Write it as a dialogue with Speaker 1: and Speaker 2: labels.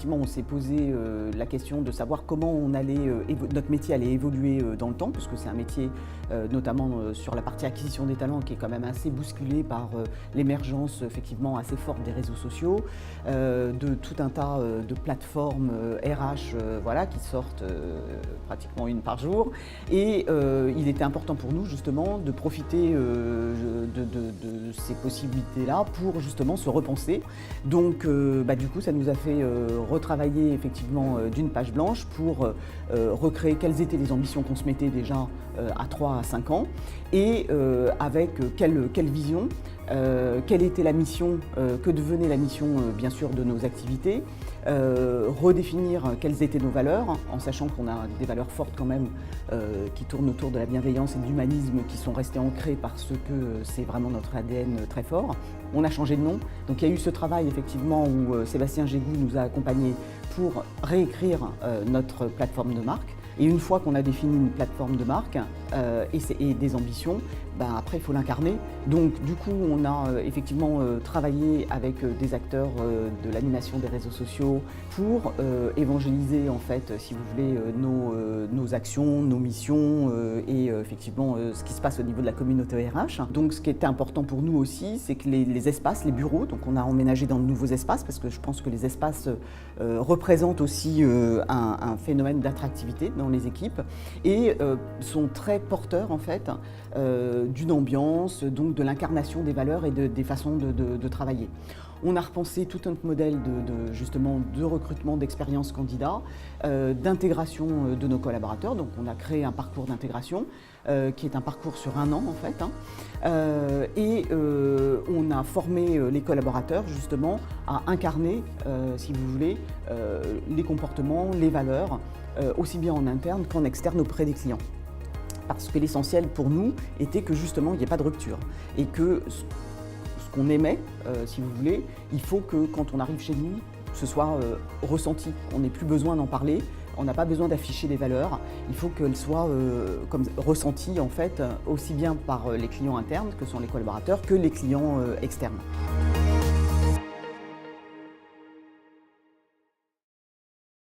Speaker 1: effectivement, on s'est posé la question de savoir comment notre métier allait évoluer dans le temps, puisque c'est un métier, notamment sur la partie acquisition des talents, qui est quand même assez bousculé par l'émergence effectivement assez forte des réseaux sociaux, de tout un tas de plateformes RH voilà, qui sortent pratiquement une par jour. Et il était important pour nous justement de profiter de ces possibilités-là pour justement se repenser. Donc du coup, ça nous a fait retravailler effectivement d'une page blanche pour recréer quelles étaient les ambitions qu'on se mettait déjà à 3 à 5 ans et avec quelle vision, quelle était la mission, que devenait la mission bien sûr de nos activités, redéfinir quelles étaient nos valeurs, en sachant qu'on a des valeurs fortes quand même qui tournent autour de la bienveillance et de l'humanisme, qui sont restées ancrées parce que c'est vraiment notre ADN très fort. On a changé de nom, donc il y a eu ce travail effectivement où Sébastien Gégou nous a accompagnés pour réécrire notre plateforme de marque. Et une fois qu'on a défini une plateforme de marque et des ambitions, après il faut l'incarner. Donc du coup on a effectivement travaillé avec des acteurs de l'animation des réseaux sociaux pour évangéliser en fait, si vous voulez, nos actions, nos missions et effectivement ce qui se passe au niveau de la communauté RH. Donc ce qui était important pour nous aussi, c'est que les espaces, les bureaux, donc on a emménagé dans de nouveaux espaces parce que je pense que les espaces représentent aussi un phénomène d'attractivité dans les équipes et sont très porteurs en fait d'une ambiance, donc de l'incarnation des valeurs et des façons de travailler. On a repensé tout notre modèle justement de recrutement d'expérience candidat, d'intégration de nos collaborateurs. Donc on a créé un parcours d'intégration qui est un parcours sur 1 an en fait. Et on a formé les collaborateurs justement à incarner, si vous voulez, les comportements, les valeurs, aussi bien en interne qu'en externe auprès des clients. Parce que l'essentiel pour nous était que justement il n'y ait pas de rupture et que ce qu'on aimait, si vous voulez, il faut que quand on arrive chez nous, ce soit ressenti. On n'ait plus besoin d'en parler, on n'a pas besoin d'afficher les valeurs, il faut qu'elles soient comme ressenties en fait, aussi bien par les clients internes que sont les collaborateurs que les clients externes.